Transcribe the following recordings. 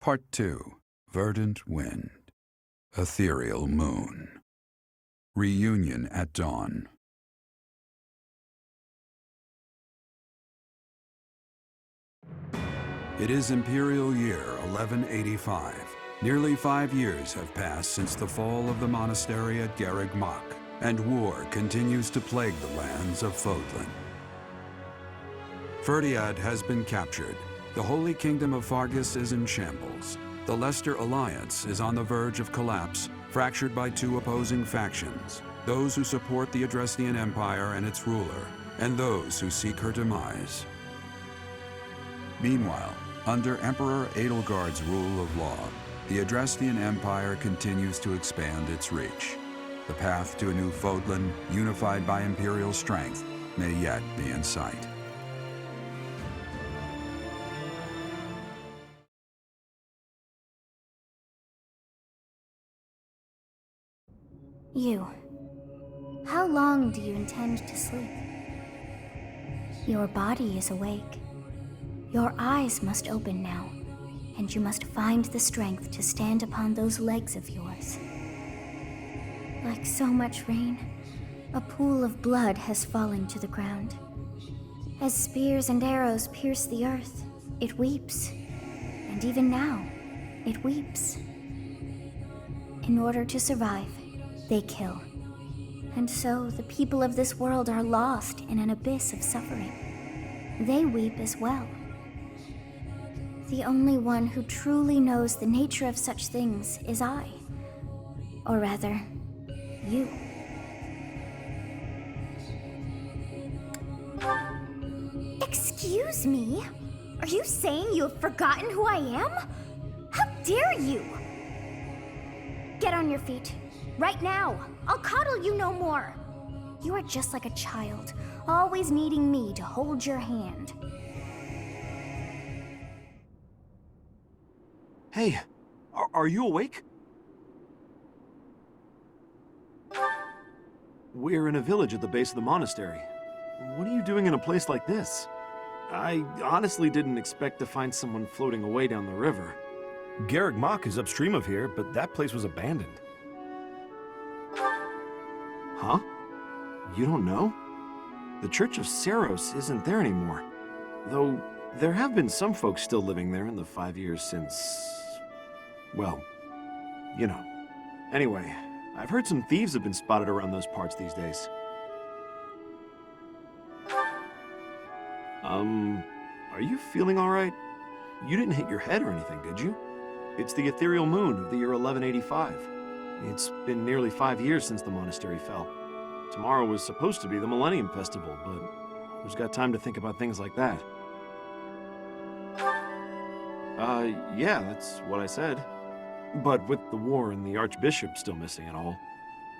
Part 2. Verdant Wind. Ethereal Moon. Reunion at Dawn. It is Imperial Year 1185. Nearly 5 years have passed since the fall of the monastery at Garreg Mach, and war continues to plague the lands of Fodlan. Ferdiad has been captured. The Holy Kingdom of Fargus is in shambles. The Leicester Alliance is on the verge of collapse, fractured by two opposing factions: those who support the Adrestian Empire and its ruler, and those who seek her demise. Meanwhile, under Emperor Edelgard's rule of law, the Adrestian Empire continues to expand its reach. The path to a new Fodlan, unified by Imperial strength, may yet be in sight. You. How long do you intend to sleep? Your body is awake. Your eyes must open now, and you must find the strength to stand upon those legs of yours. Like so much rain, a pool of blood has fallen to the ground. As spears and arrows pierce the earth, it weeps. And even now, it weeps. In order to survive, they kill. And so the people of this world are lost in an abyss of suffering. They weep as well. The only one who truly knows the nature of such things is I. Or rather, you. Excuse me? Are you saying you have forgotten who I am? How dare you! Get on your feet. Right now! I'll coddle you no more! You are just like a child, always needing me to hold your hand. Hey, are you awake? We're in a village at the base of the monastery. What are you doing in a place like this? I honestly didn't expect to find someone floating away down the river. Garreg Mach is upstream of here, but that place was abandoned. Huh? You don't know? The Church of Saros isn't there anymore. Though, there have been some folks still living there in the 5 years since... well, you know. Anyway, I've heard some thieves have been spotted around those parts these days. Are you feeling alright? You didn't hit your head or anything, did you? It's the ethereal moon of the year 1185. It's been nearly 5 years since the monastery fell. Tomorrow was supposed to be the Millennium Festival, but who's got time to think about things like that? Yeah, that's what I said. But with the war and the Archbishop still missing and all,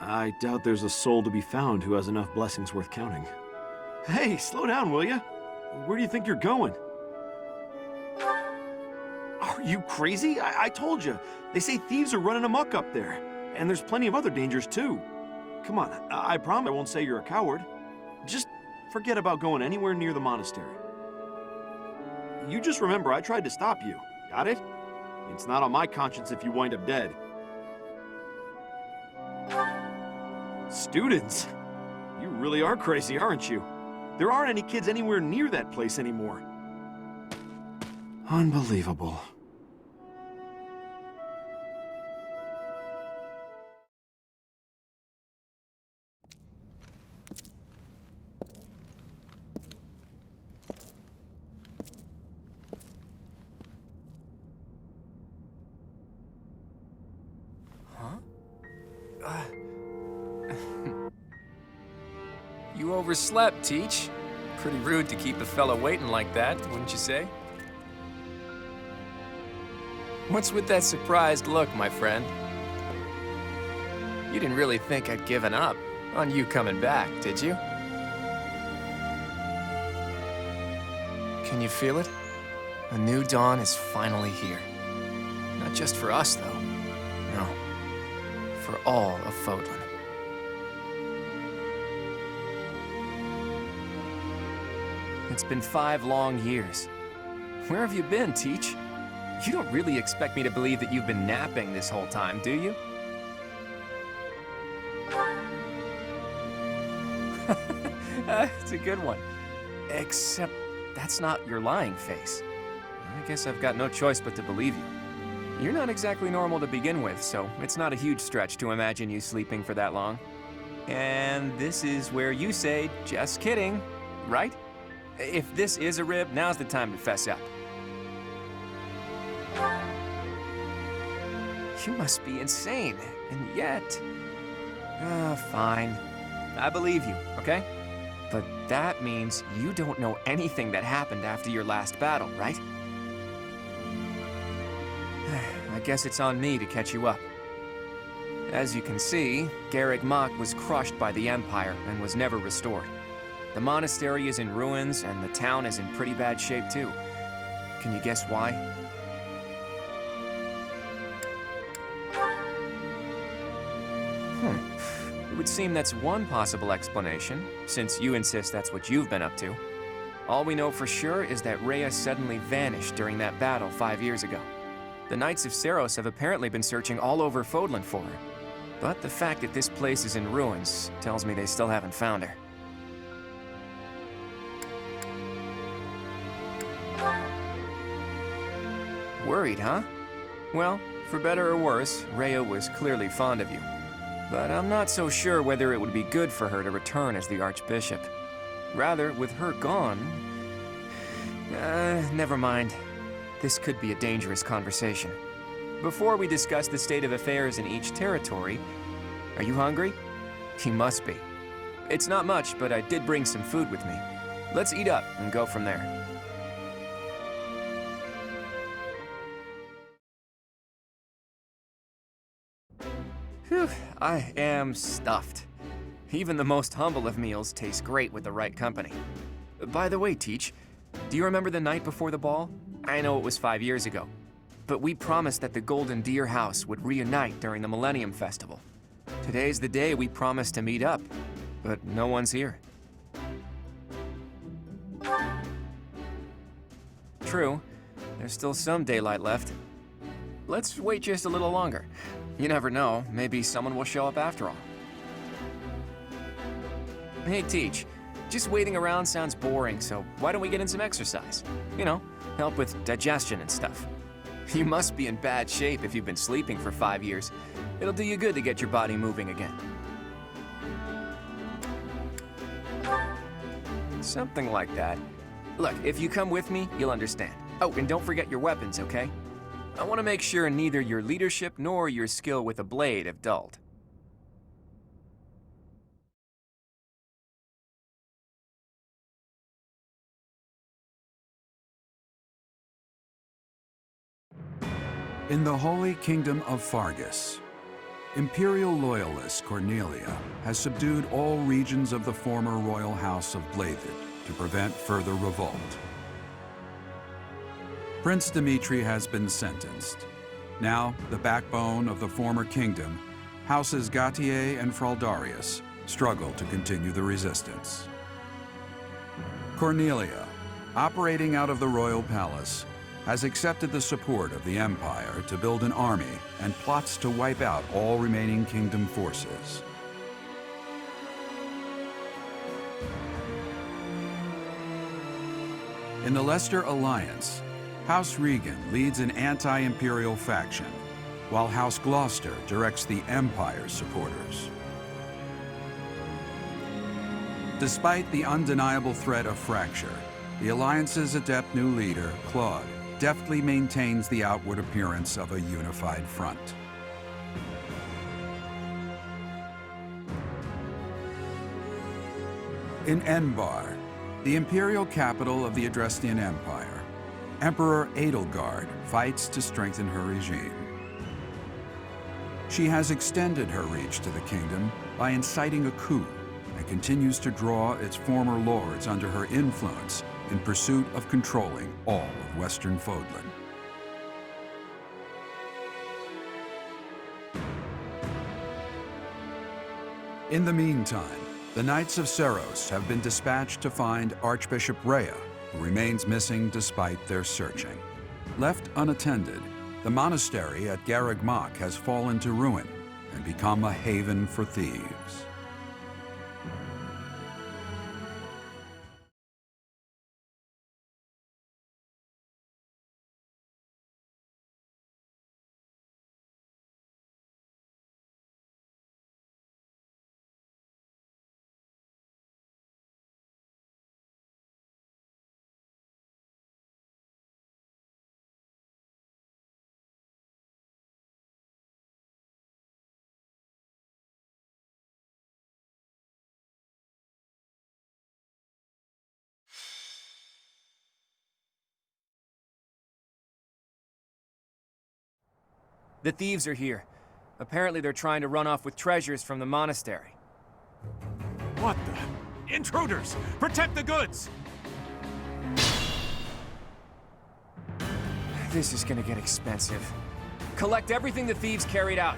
I doubt there's a soul to be found who has enough blessings worth counting. Hey, slow down, will ya? Where do you think you're going? Are you crazy? I told you. They say thieves are running amok up there. And there's plenty of other dangers, too. Come on, I promise I won't say you're a coward. Just forget about going anywhere near the monastery. You just remember I tried to stop you. Got it? It's not on my conscience if you wind up dead. Students? You really are crazy, aren't you? There aren't any kids anywhere near that place anymore. Unbelievable. You overslept, Teach. Pretty rude to keep a fella waiting like that, wouldn't you say? What's with that surprised look, my friend? You didn't really think I'd given up on you coming back, did you? Can you feel it? A new dawn is finally here. Not just for us, though. No. For all of Fodlan. It's been 5 long years. Where have you been, Teach? You don't really expect me to believe that you've been napping this whole time, do you? It's a good one. Except that's not your lying face. I guess I've got no choice but to believe you. You're not exactly normal to begin with, so it's not a huge stretch to imagine you sleeping for that long. And this is where you say, just kidding, right? If this is a rib, now's the time to fess up. You must be insane, and yet... fine. I believe you, okay? But that means you don't know anything that happened after your last battle, right? I guess it's on me to catch you up. As you can see, Garreg Mach was crushed by the Empire and was never restored. The monastery is in ruins, and the town is in pretty bad shape too. Can you guess why? It would seem that's one possible explanation, since you insist that's what you've been up to. All we know for sure is that Rhea suddenly vanished during that battle 5 years ago. The Knights of Seiros have apparently been searching all over Fodlan for her. But the fact that this place is in ruins tells me they still haven't found her. Worried, huh? Well, for better or worse, Rhea was clearly fond of you. But I'm not so sure whether it would be good for her to return as the Archbishop. Rather, with her gone... never mind. This could be a dangerous conversation. Before we discuss the state of affairs in each territory, are you hungry? You must be. It's not much, but I did bring some food with me. Let's eat up and go from there. Whew, I am stuffed. Even the most humble of meals taste great with the right company. By the way, Teach, do you remember the night before the ball? I know it was 5 years ago, but we promised that the Golden Deer House would reunite during the Millennium Festival. Today's the day we promised to meet up, but no one's here. True, there's still some daylight left. Let's wait just a little longer. You never know, maybe someone will show up after all. Hey, Teach, just waiting around sounds boring, so why don't we get in some exercise? You know, help with digestion and stuff. You must be in bad shape if you've been sleeping for 5 years. It'll do you good to get your body moving again. Something like that. Look, if you come with me, you'll understand. Oh, and don't forget your weapons, okay? I want to make sure neither your leadership nor your skill with a blade have dulled. In the Holy Kingdom of Fargus, Imperial loyalist Cornelia has subdued all regions of the former royal house of Blavid to prevent further revolt. Prince Dimitri has been sentenced. Now, the backbone of the former kingdom, Houses Gautier and Fraldarius, struggle to continue the resistance. Cornelia, operating out of the royal palace, has accepted the support of the Empire to build an army and plots to wipe out all remaining kingdom forces. In the Leicester Alliance, House Regan leads an anti-imperial faction, while House Gloucester directs the Empire's supporters. Despite the undeniable threat of fracture, the Alliance's adept new leader, Claude, deftly maintains the outward appearance of a unified front. In Enbar, the imperial capital of the Adrestian Empire, Emperor Edelgard fights to strengthen her regime. She has extended her reach to the kingdom by inciting a coup and continues to draw its former lords under her influence in pursuit of controlling all of Western Fodlan. In the meantime, the Knights of Seiros have been dispatched to find Archbishop Rhea, who remains missing despite their searching. Left unattended, the monastery at Garreg has fallen to ruin and become a haven for thieves. The thieves are here. Apparently they're trying to run off with treasures from the monastery. What the? Intruders! Protect the goods! This is gonna get expensive. Collect everything the thieves carried out.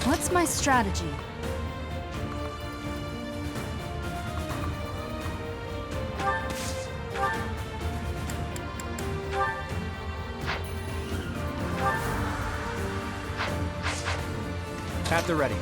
What's my strategy? At the ready.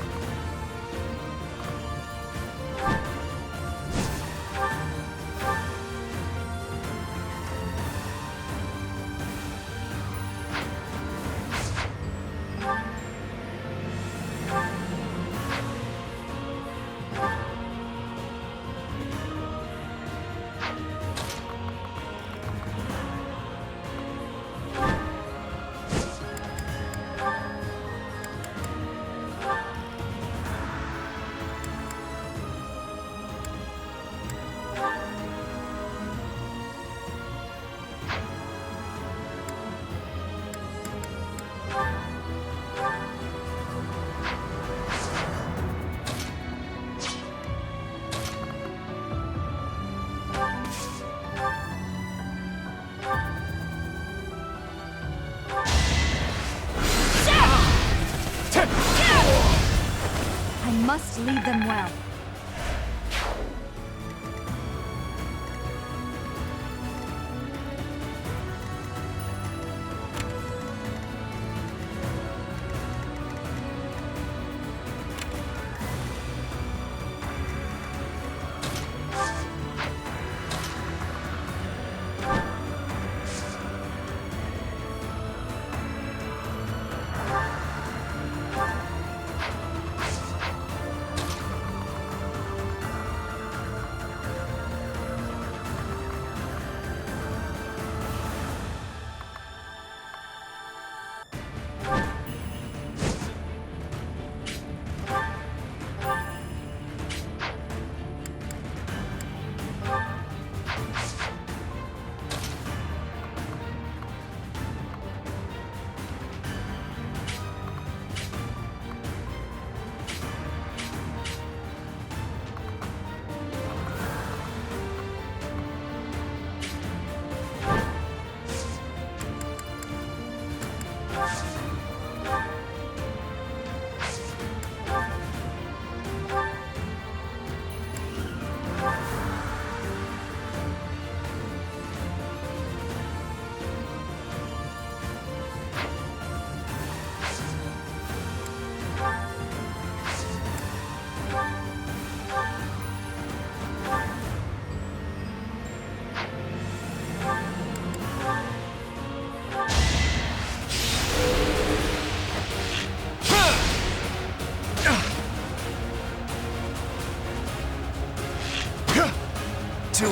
I must lead them well.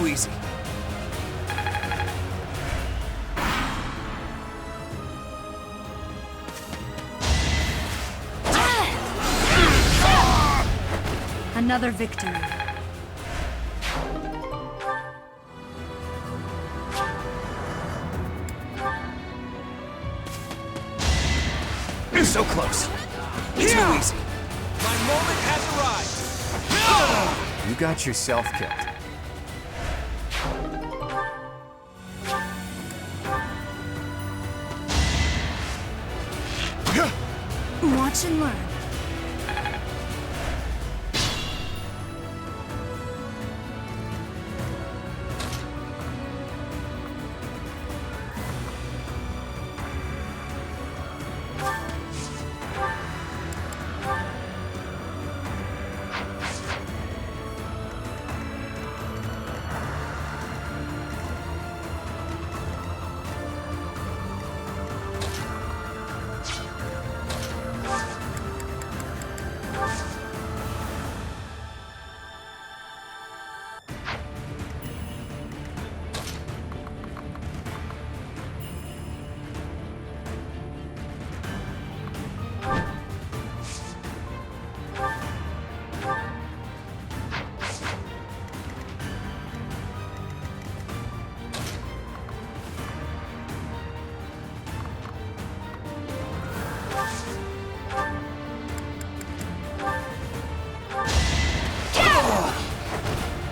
too easy. Another victory. So close. Too easy. My moment has arrived! You got yourself killed. Watch and learn.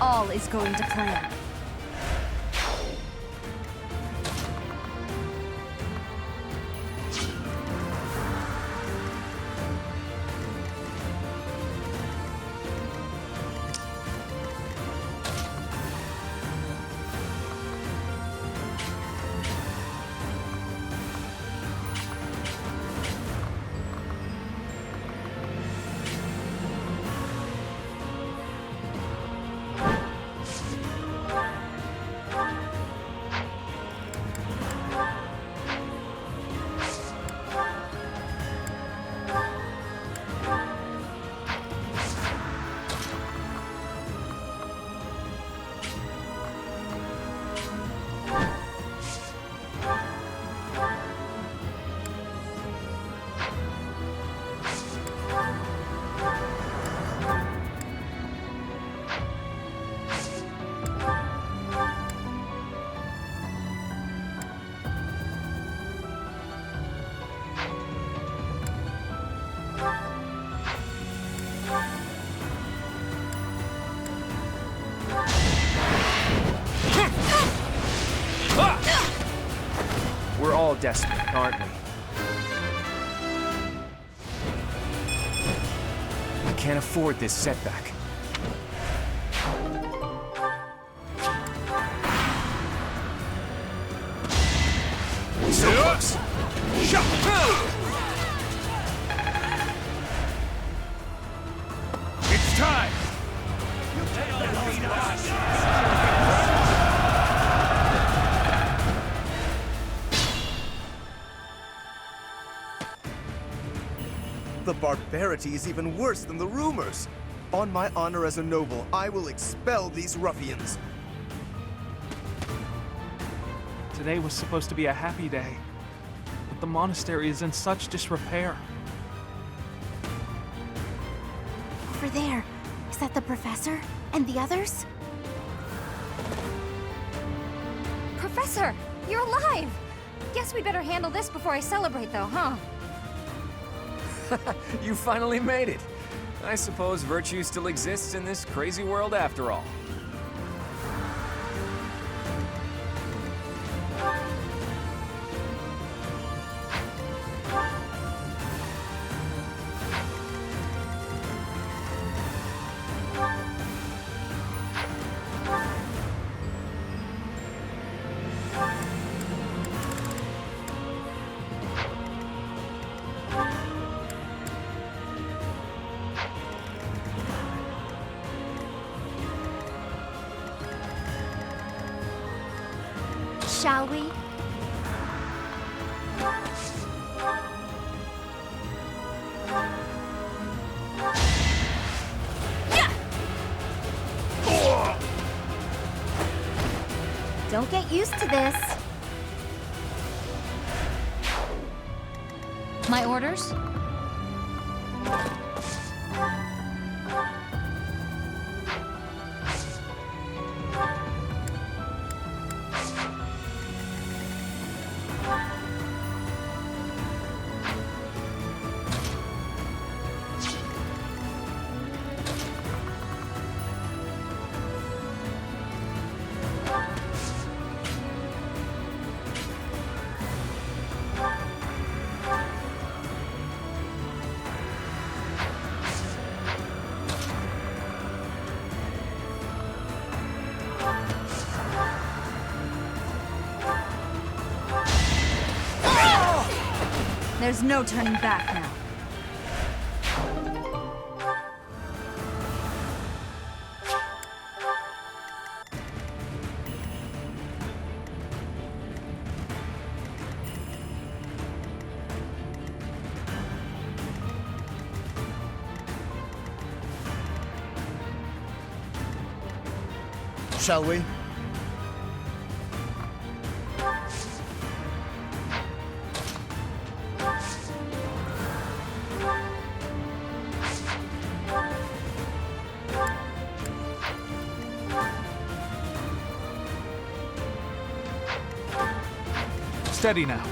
All is going to plan. We're all desperate, aren't we? I can't afford this setback. So close. It's time! The barbarity is even worse than the rumors. On my honor as a noble, I will expel these ruffians. Today was supposed to be a happy day, but the monastery is in such disrepair. Over there. Is that the professor? And the others? Professor, you're alive! Guess we better handle this before I celebrate, though, huh? You finally made it. I suppose virtue still exists in this crazy world after all. Shall we? Don't get used to this. My orders? There's no turning back now. Shall we? Steady now.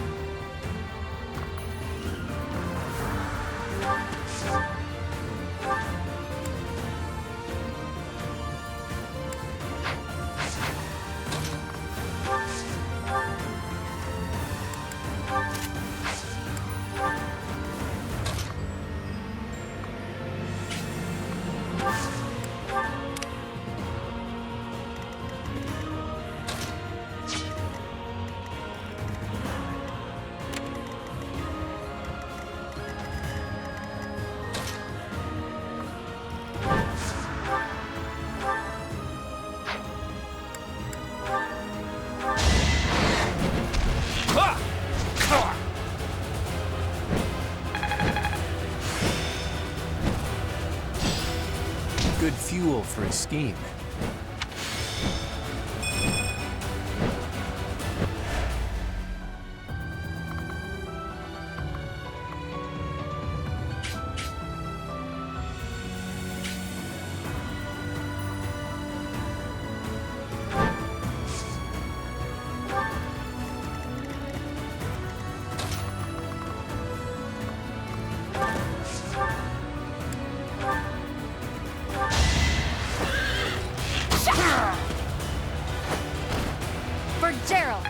Good fuel for a scheme. For Gerald!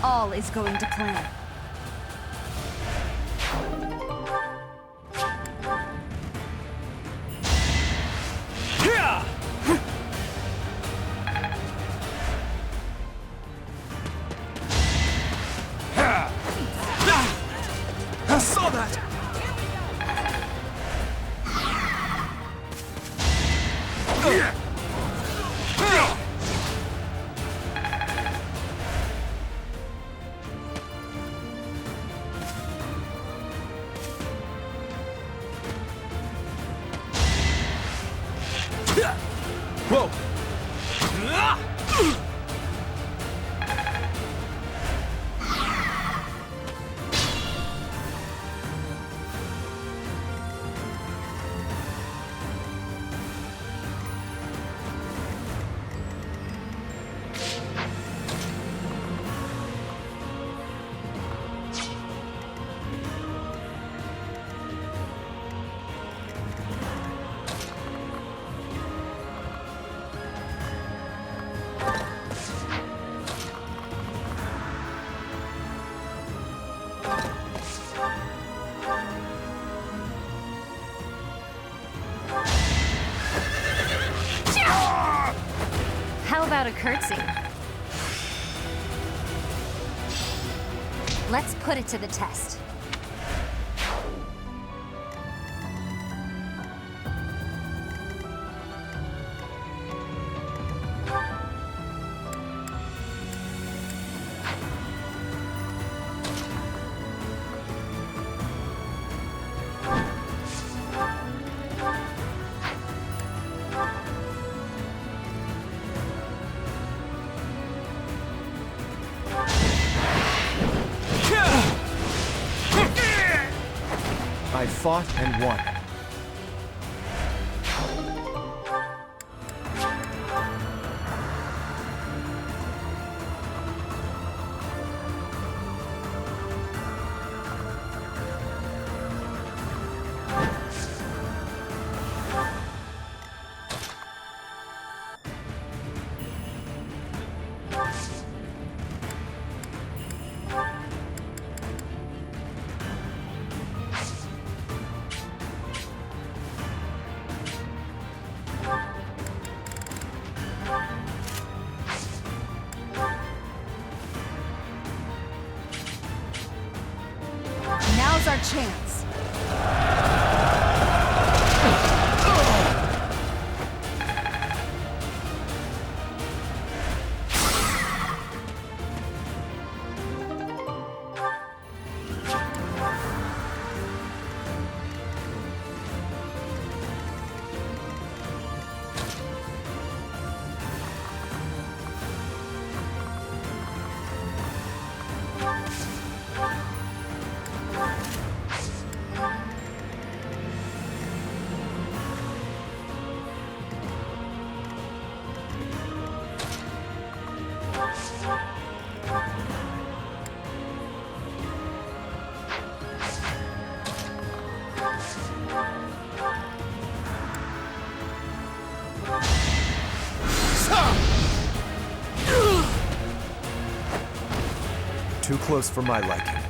All is going to plan. I saw that! Whoa! How about a curtsy? Let's put it to the test. I fought and won. Now's our chance. Too close for my liking.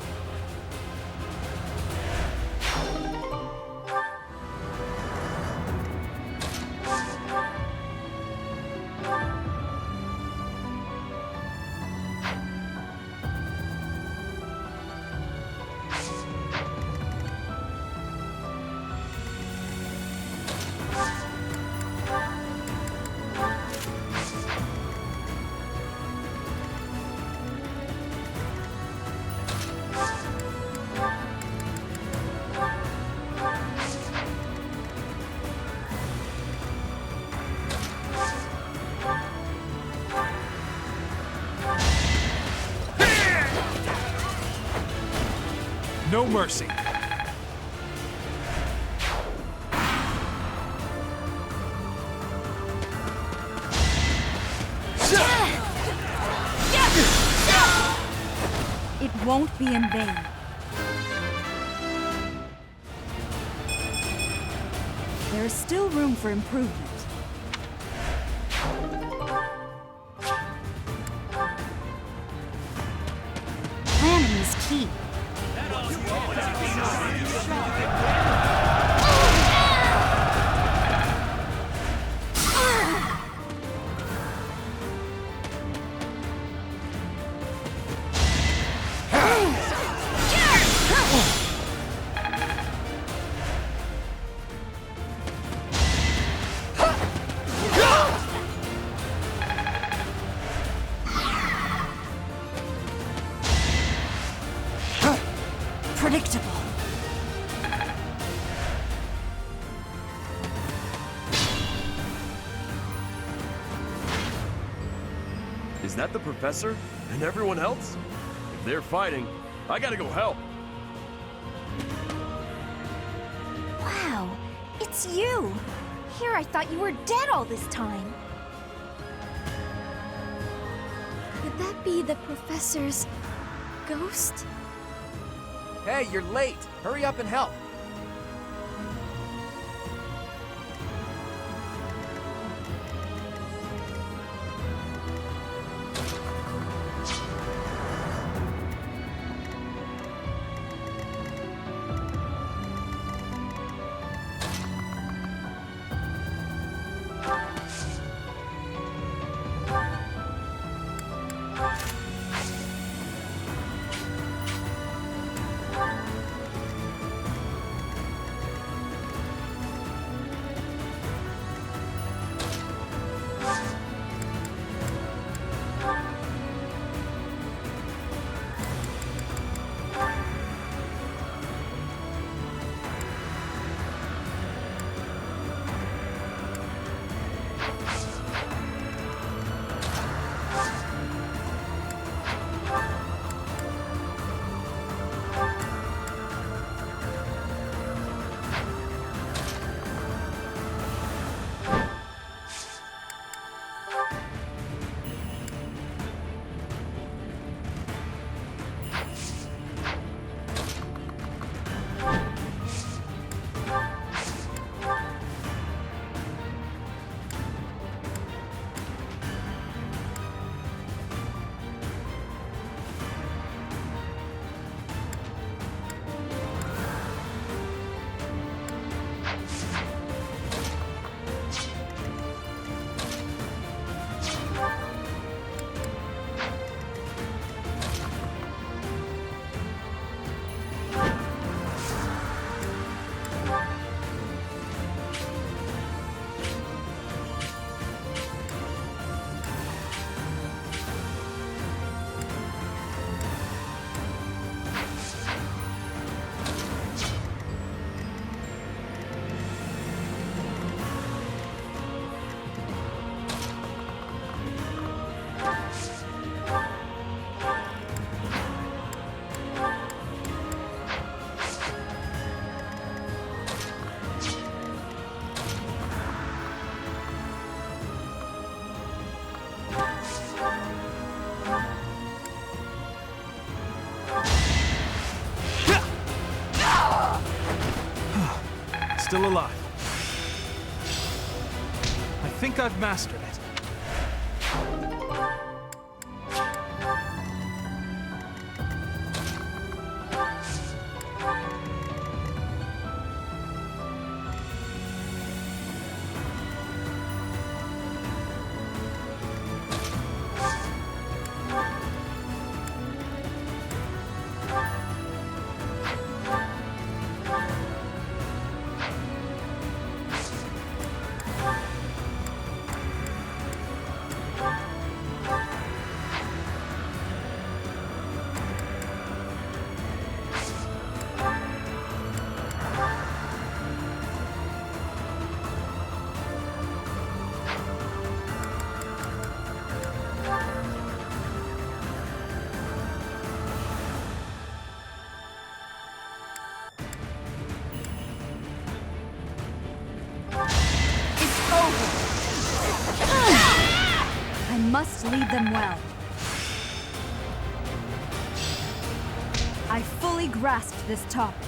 No mercy. It won't be in vain. There is still room for improvement. Planning is key. Predictable. Is that the professor? And everyone else? If they're fighting, I gotta go help. Wow, it's you! Here I thought you were dead all this time. Could that be the professor's ghost? Hey, you're late. Hurry up and help. still alive. I think I've mastered it. I must lead them well. I fully grasped this topic.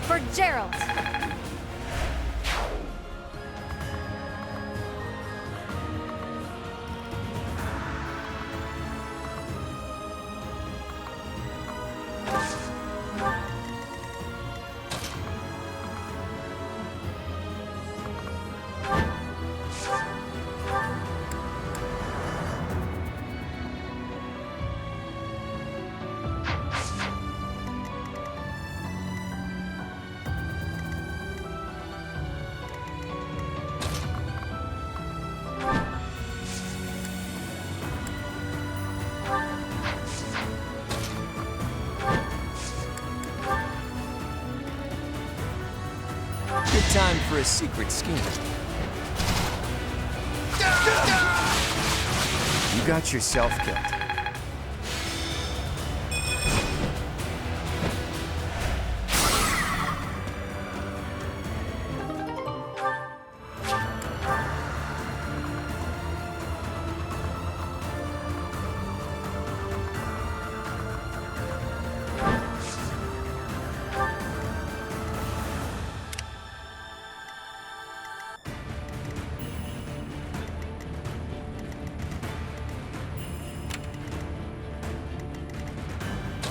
For Gerald. Good time for a secret scheme. You got yourself killed.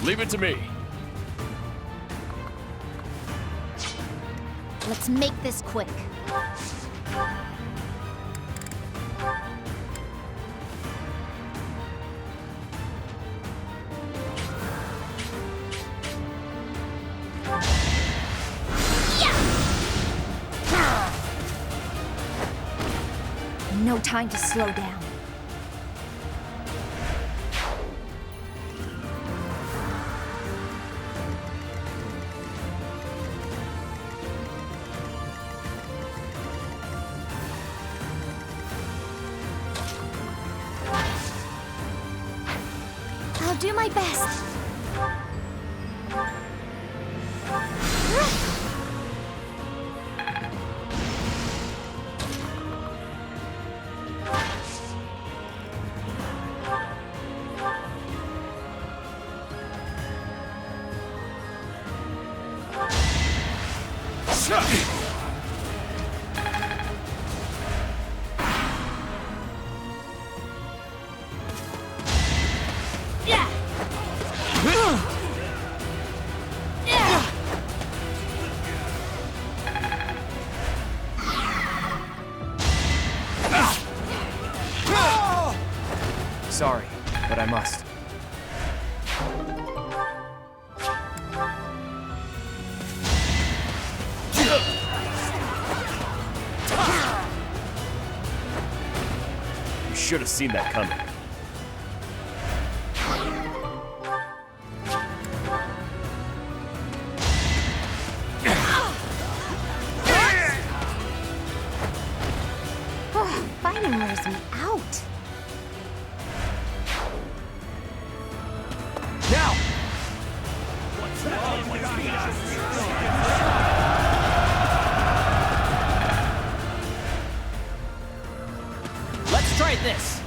Leave it to me. Let's make this quick. No time to slow down. I'll do my best. Sorry, but I must. should have seen that coming. Fighting wears me out. Now! Let's try this!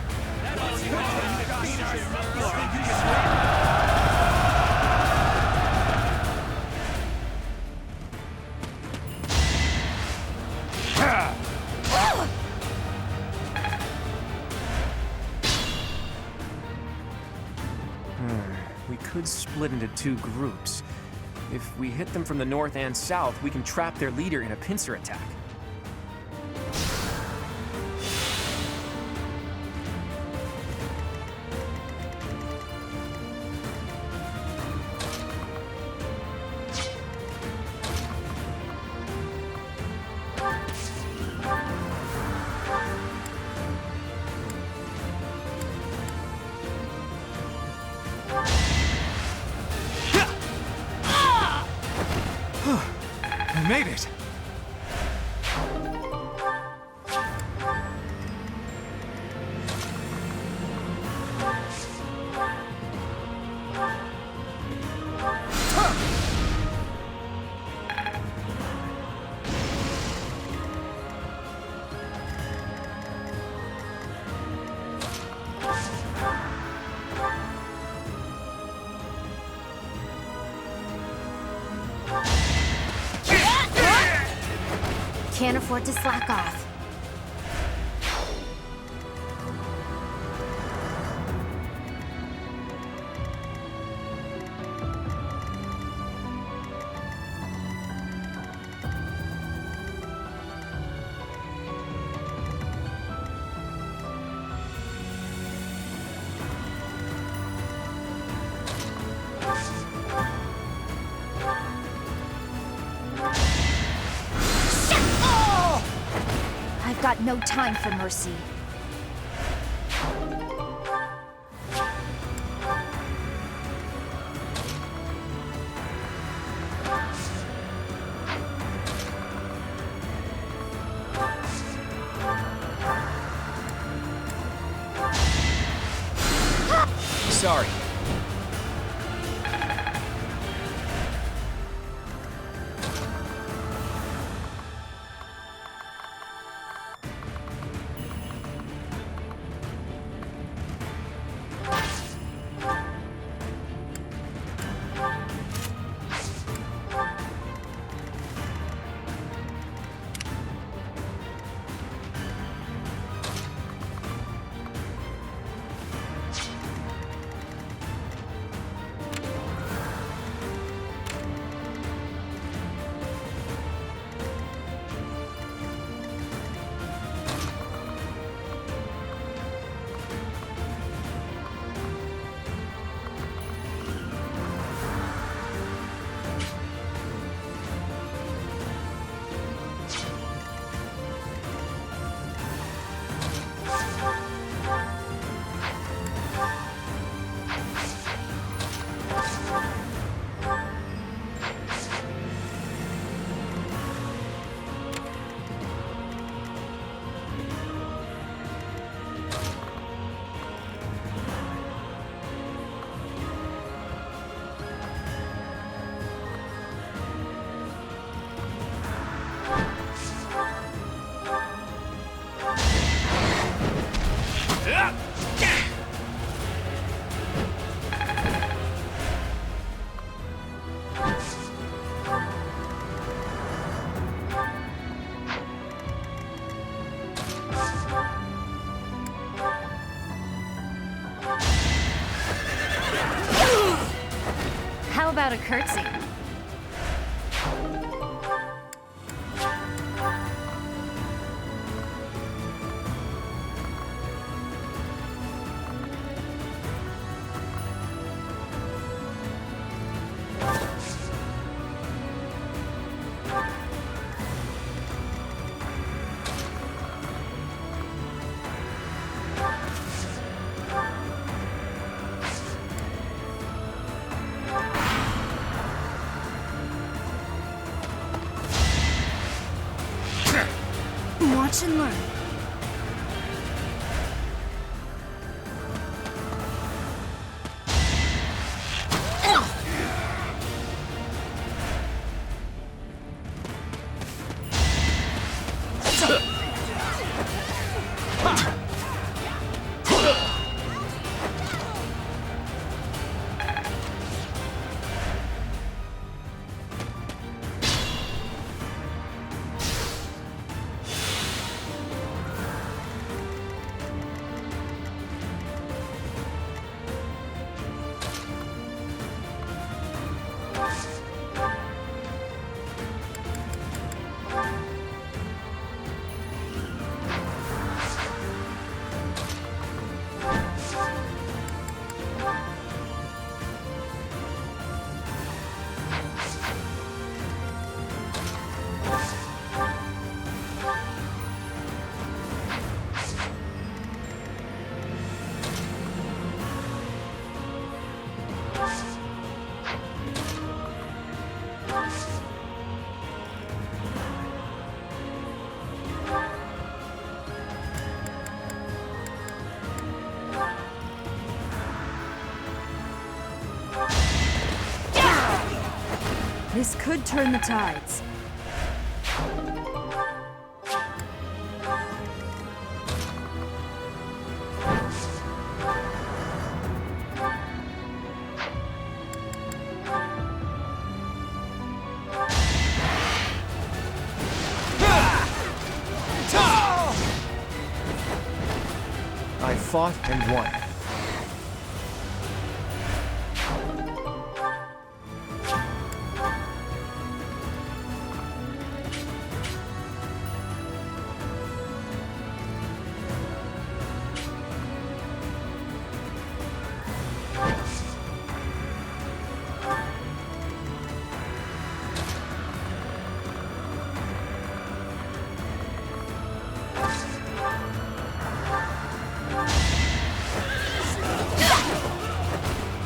We could split into two groups. If we hit them from the north and south, we can trap their leader in a pincer attack. I made it! Can't afford to slack off. I've got no time for mercy. Sorry. How about a curtsy? Watch and learn. This could turn the tides. I fought and won.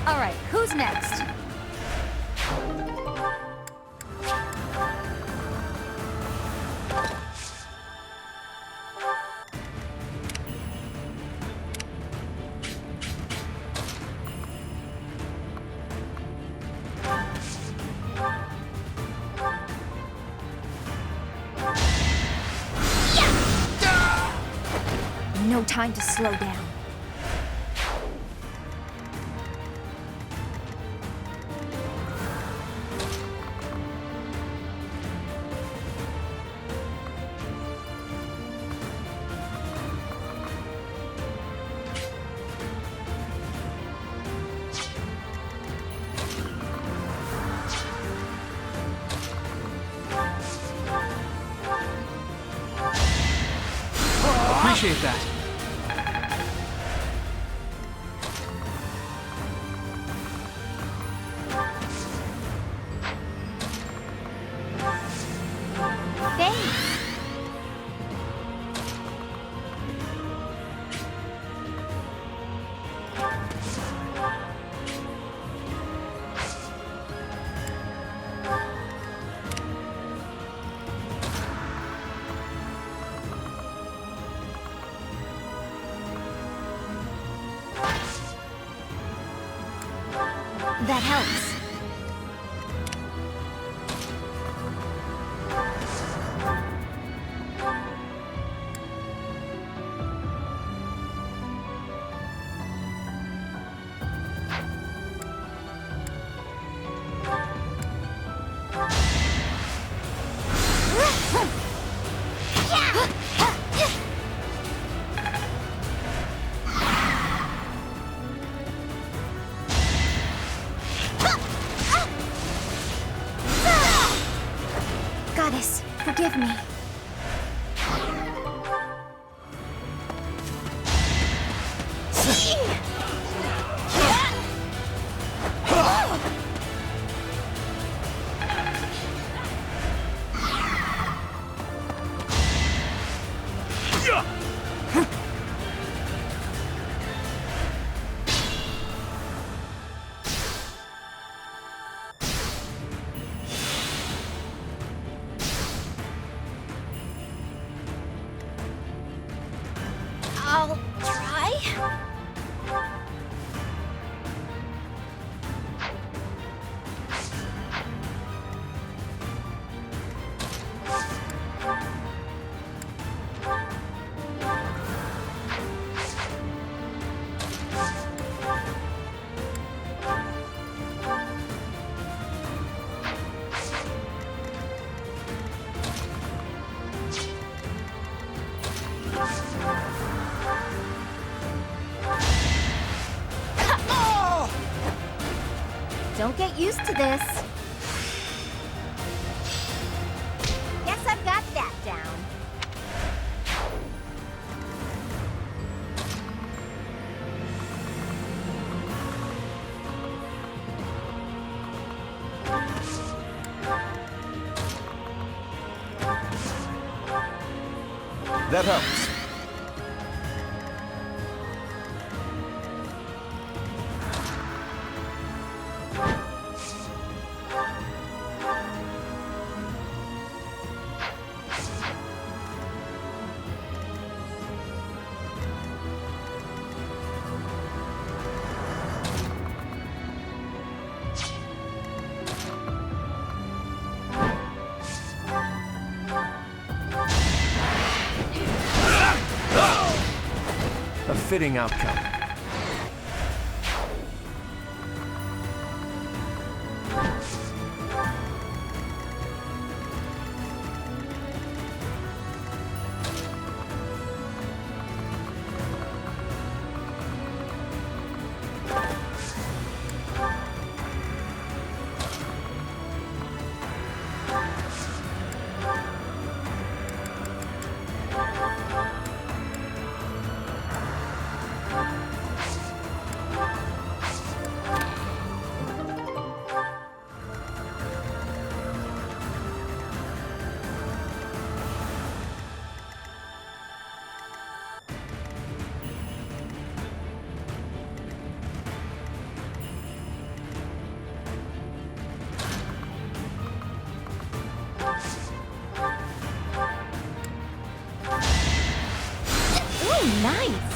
All right, who's next? No time to slow down. Appreciate that. Thanks. That helps. Goddess, forgive me. Don't get used to this. Guess I've got that down. That helps. A fitting outcome. Ooh, nice.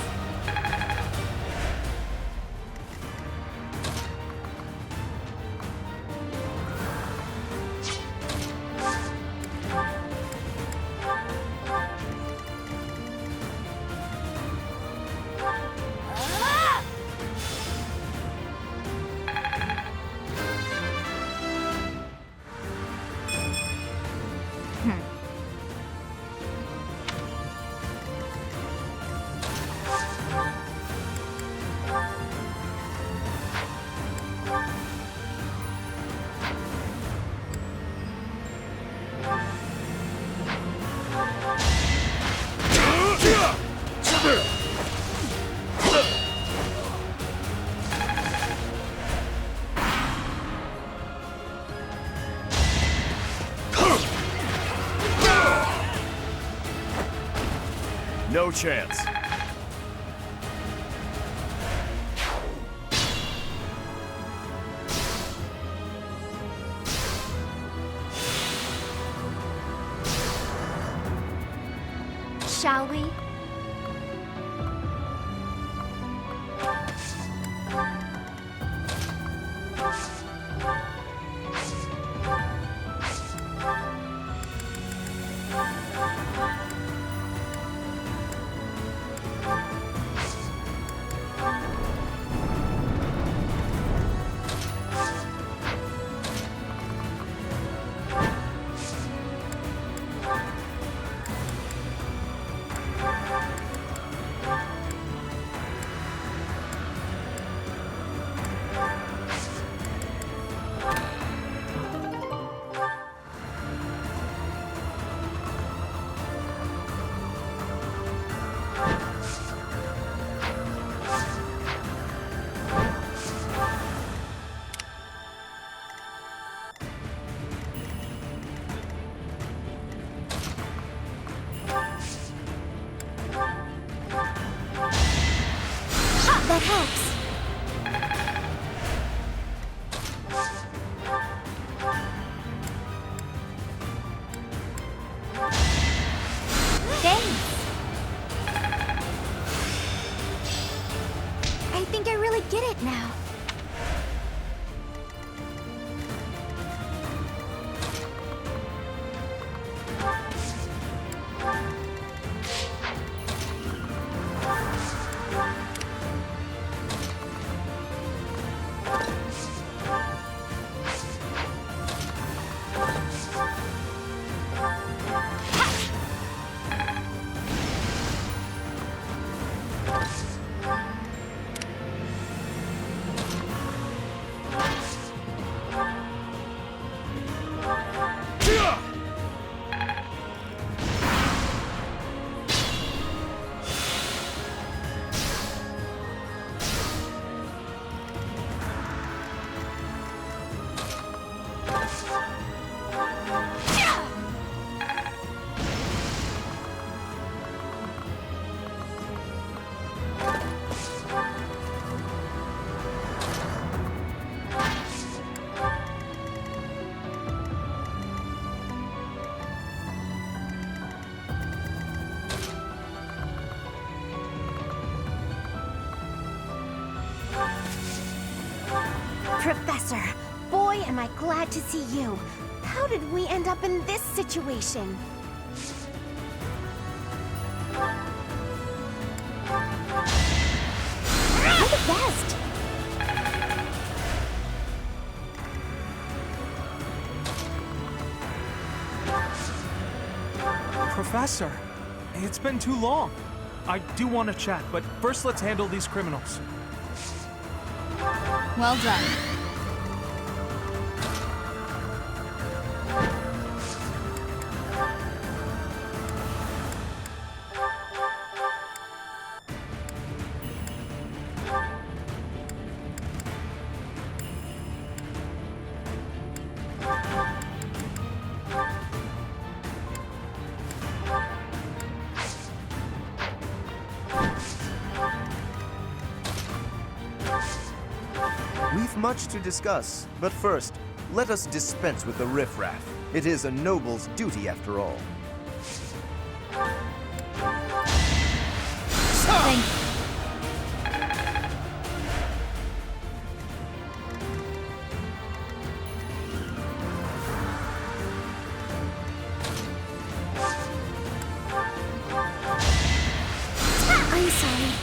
No chance. Shall we? Professor, boy, am I glad to see you. How did we end up in this situation? You're the best. Professor, it's been too long. I do want to chat, but first let's handle these criminals. Well done. We've much to discuss, but first, let us dispense with the riffraff. It is a noble's duty, after all. Thank you. I'm sorry.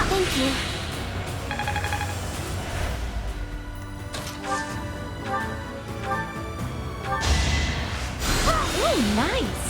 Thank you. Ooh, nice.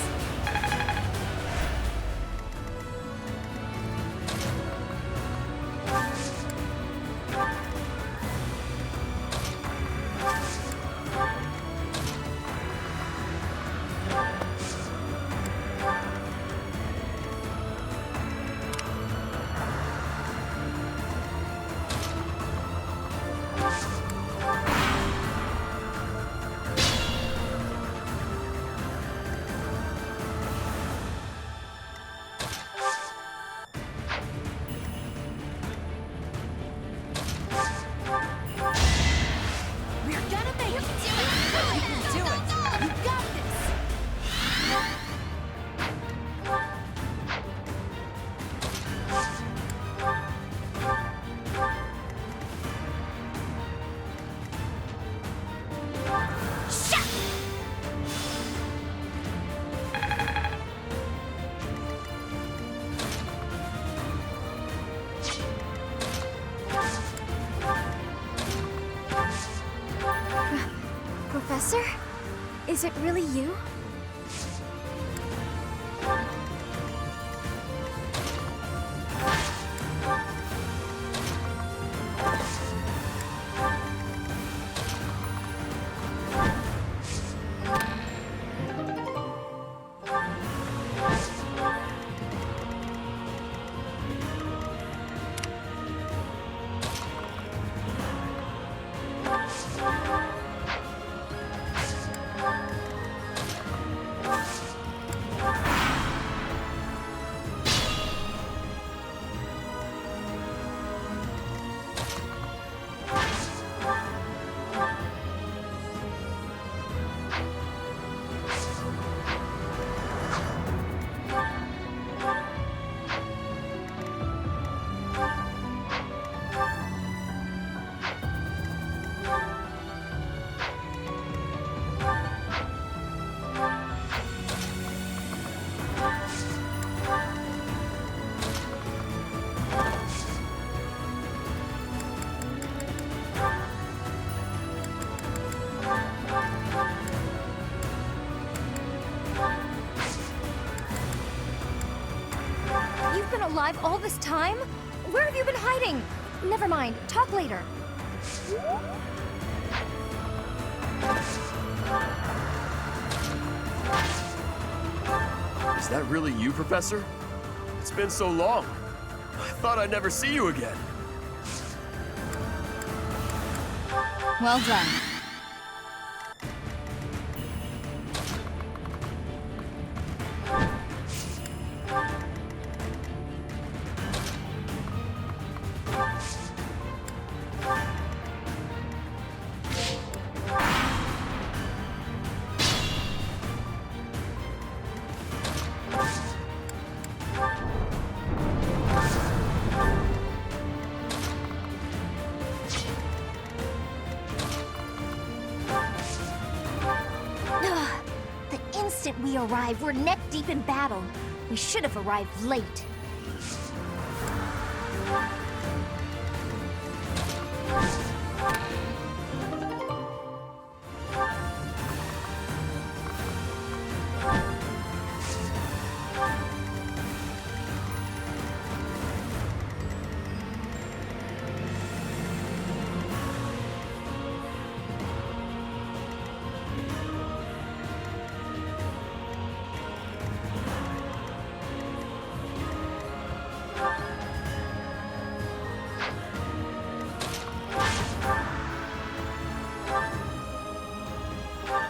Professor? Is it really you? alive all this time? Where have you been hiding? Never mind. Talk later. Is that really you, Professor? It's been so long. I thought I'd never see you again. Well done. The instant we arrived, we're neck deep in battle. We should have arrived late.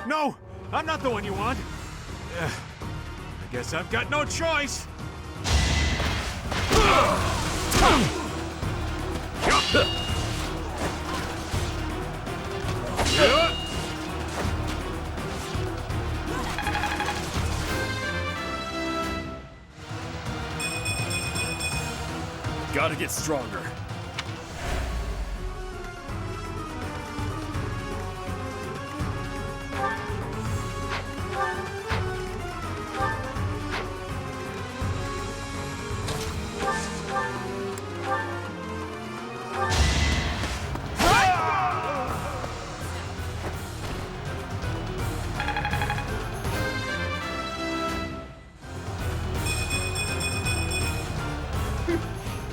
No! I'm not the one you want! I guess I've got no choice! Gotta get stronger.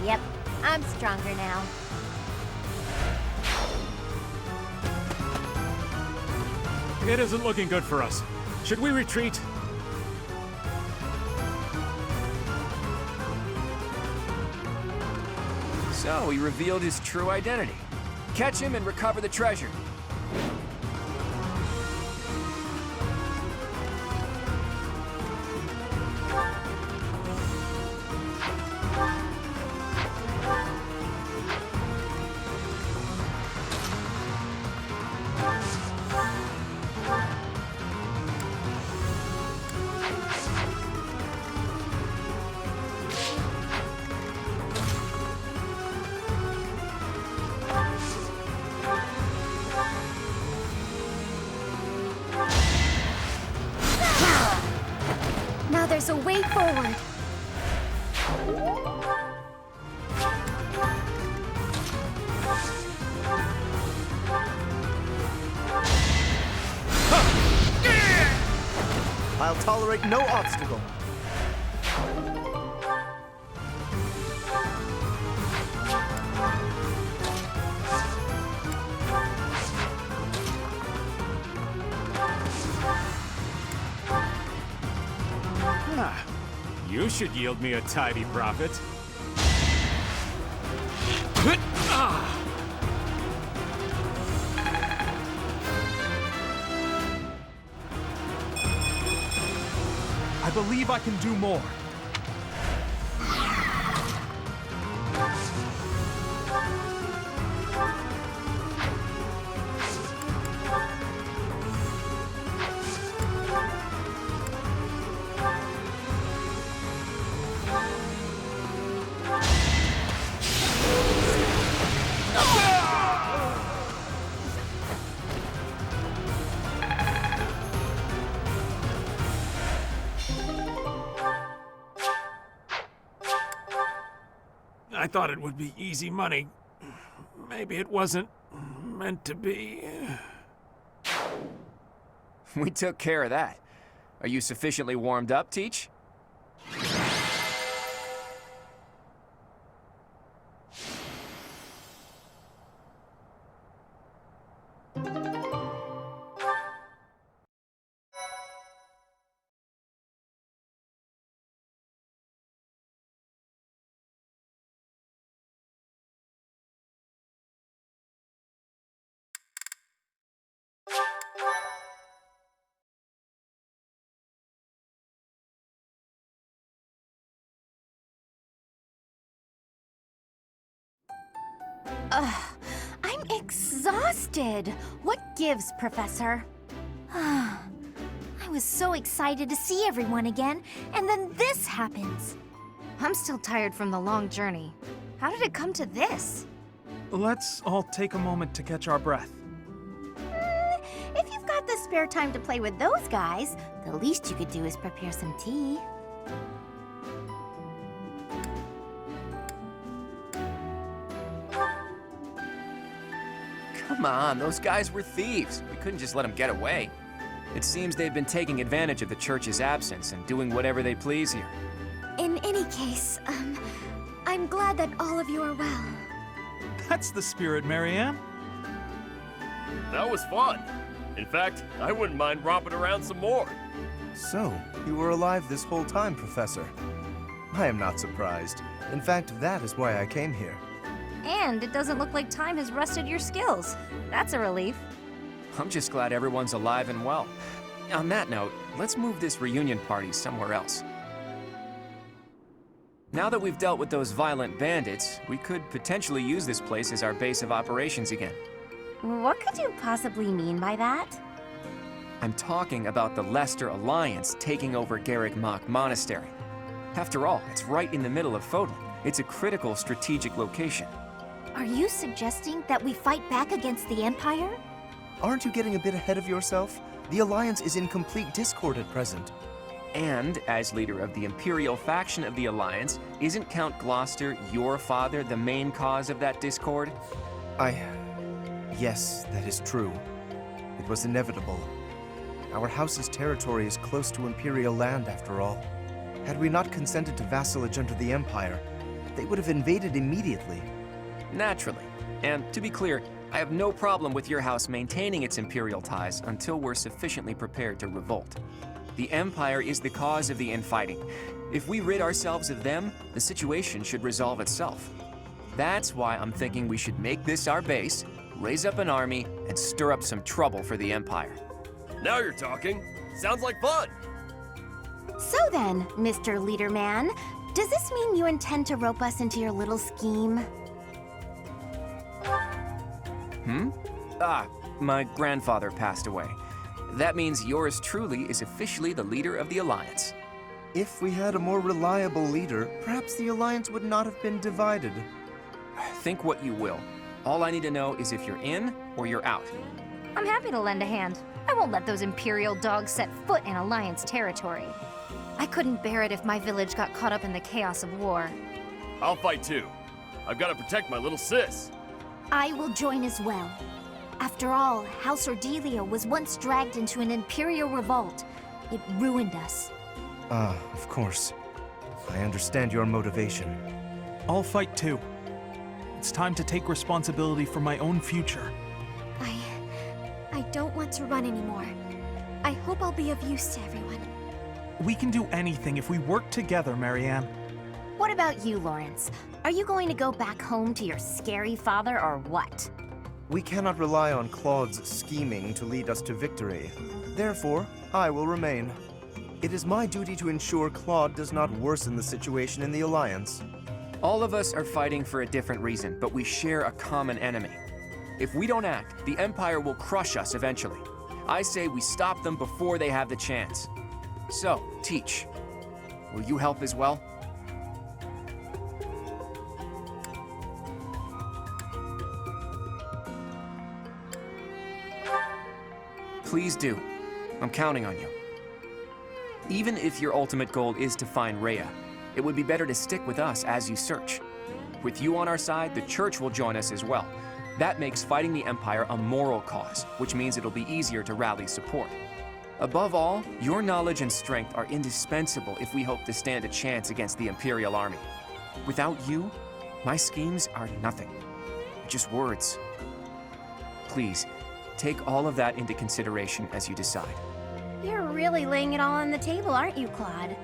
Yep, I'm stronger now. It isn't looking good for us. Should we retreat? So he revealed his true identity. Catch him and recover the treasure. Now there's a way forward. I'll tolerate no obstacle. You should yield me a tidy profit. I believe I can do more. I thought it would be easy money. Maybe it wasn't meant to be. We took care of that. Are you sufficiently warmed up, Teach? I'm exhausted. What gives, Professor? I was so excited to see everyone again, and then this happens. I'm still tired from the long journey. How did it come to this? Let's all take a moment to catch our breath. If you've got the spare time to play with those guys, the least you could do is prepare some tea. Come on, those guys were thieves. We couldn't just let them get away. It seems they've been taking advantage of the church's absence and doing whatever they please here. In any case, I'm glad that all of you are well. That's the spirit, Marianne. That was fun. In fact, I wouldn't mind romping around some more. So, you were alive this whole time, Professor. I am not surprised. In fact, that is why I came here. And it doesn't look like time has rusted your skills. That's a relief. I'm just glad everyone's alive and well. On that note, let's move this reunion party somewhere else. Now that we've dealt with those violent bandits, we could potentially use this place as our base of operations again. What could you possibly mean by that? I'm talking about the Leicester Alliance taking over Garreg Mach Monastery. After all, it's right in the middle of Fodlan. It's a critical strategic location. Are you suggesting that we fight back against the Empire? Aren't you getting a bit ahead of yourself? The Alliance is in complete discord at present. And, as leader of the Imperial faction of the Alliance, isn't Count Gloucester, your father, the main cause of that discord? Yes, that is true. It was inevitable. Our house's territory is close to Imperial land, after all. Had we not consented to vassalage under the Empire, they would have invaded immediately. Naturally. And to be clear, I have no problem with your house maintaining its Imperial ties until we're sufficiently prepared to revolt. The Empire is the cause of the infighting. If we rid ourselves of them, the situation should resolve itself. That's why I'm thinking we should make this our base, raise up an army, and stir up some trouble for the Empire. Now you're talking. Sounds like fun. So then, Mr. Leaderman, does this mean you intend to rope us into your little scheme? My grandfather passed away. That means yours truly is officially the leader of the Alliance. If we had a more reliable leader, perhaps the Alliance would not have been divided. Think what you will. All I need to know is if you're in or you're out. I'm happy to lend a hand. I won't let those Imperial dogs set foot in Alliance territory. I couldn't bear it if my village got caught up in the chaos of war. I'll fight too. I've got to protect my little sis. I will join as well. After all, House Ordelia was once dragged into an Imperial revolt. It ruined us. Of course. I understand your motivation. I'll fight too. It's time to take responsibility for my own future. I don't want to run anymore. I hope I'll be of use to everyone. We can do anything if we work together, Marianne. What about you, Lawrence? Are you going to go back home to your scary father or what? We cannot rely on Claude's scheming to lead us to victory. Therefore, I will remain. It is my duty to ensure Claude does not worsen the situation in the Alliance. All of us are fighting for a different reason, but we share a common enemy. If we don't act, the Empire will crush us eventually. I say we stop them before they have the chance. So, Teach, will you help as well? Please do. I'm counting on you. Even if your ultimate goal is to find Rhea, it would be better to stick with us as you search. With you on our side, the Church will join us as well. That makes fighting the Empire a moral cause, which means it'll be easier to rally support. Above all, your knowledge and strength are indispensable if we hope to stand a chance against the Imperial army. Without you, my schemes are nothing. Just words. Please, take all of that into consideration as you decide. You're really laying it all on the table, aren't you, Claude?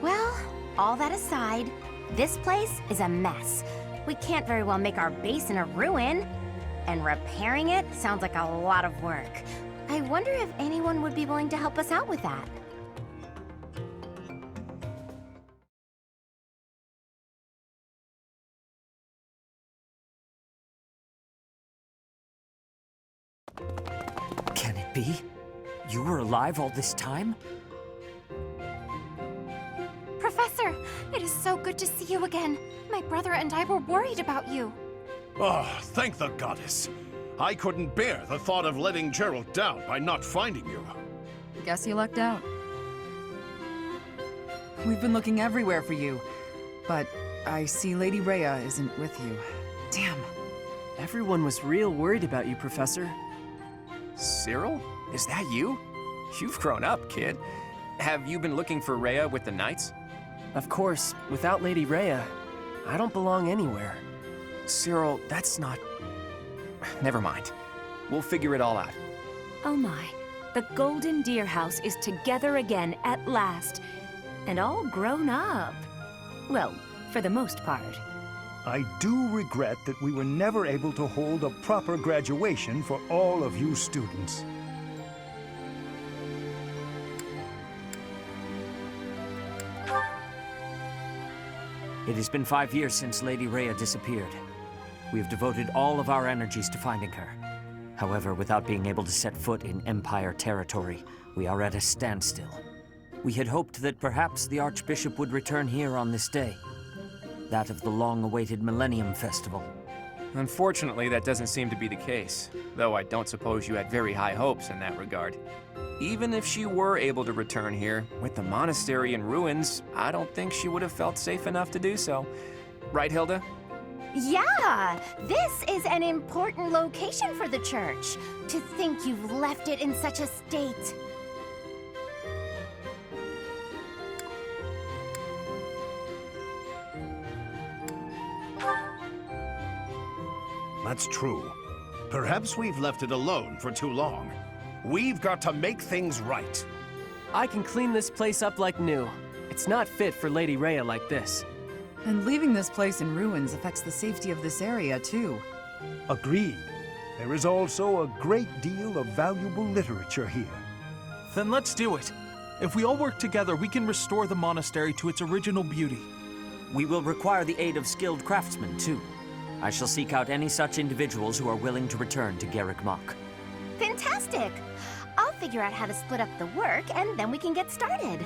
Well, all that aside, this place is a mess. We can't very well make our base in a ruin. And repairing it sounds like a lot of work. I wonder if anyone would be willing to help us out with that. be? You were alive all this time? Professor, it is so good to see you again. My brother and I were worried about you. Oh, thank the goddess. I couldn't bear the thought of letting Gerald down by not finding you. Guess you lucked out. We've been looking everywhere for you, but I see Lady Rhea isn't with you. Damn. Everyone was real worried about you, Professor. Cyril? Is that you? You've grown up, kid. Have you been looking for Rhea with the Knights? Of course, without Lady Rhea, I don't belong anywhere. Cyril, that's not... Never mind. We'll figure it all out. Oh my. The Golden Deer House is together again at last. And all grown up. Well, for the most part. I do regret that we were never able to hold a proper graduation for all of you students. It has been 5 years since Lady Rhea disappeared. We have devoted all of our energies to finding her. However, without being able to set foot in Empire territory, we are at a standstill. We had hoped that perhaps the Archbishop would return here on this day. That of the long-awaited Millennium Festival. Unfortunately, that doesn't seem to be the case, though I don't suppose you had very high hopes in that regard. Even if she were able to return here, with the monastery in ruins, I don't think she would have felt safe enough to do so. Right, Hilda? Yeah! This is an important location for the church. To think you've left it in such a state. That's true. Perhaps we've left it alone for too long. We've got to make things right. I can clean this place up like new. It's not fit for Lady Rhea like this. And leaving this place in ruins affects the safety of this area, too. Agreed. There is also a great deal of valuable literature here. Then let's do it. If we all work together, we can restore the monastery to its original beauty. We will require the aid of skilled craftsmen, too. I shall seek out any such individuals who are willing to return to Garrick Mach. Fantastic! I'll figure out how to split up the work, and then we can get started.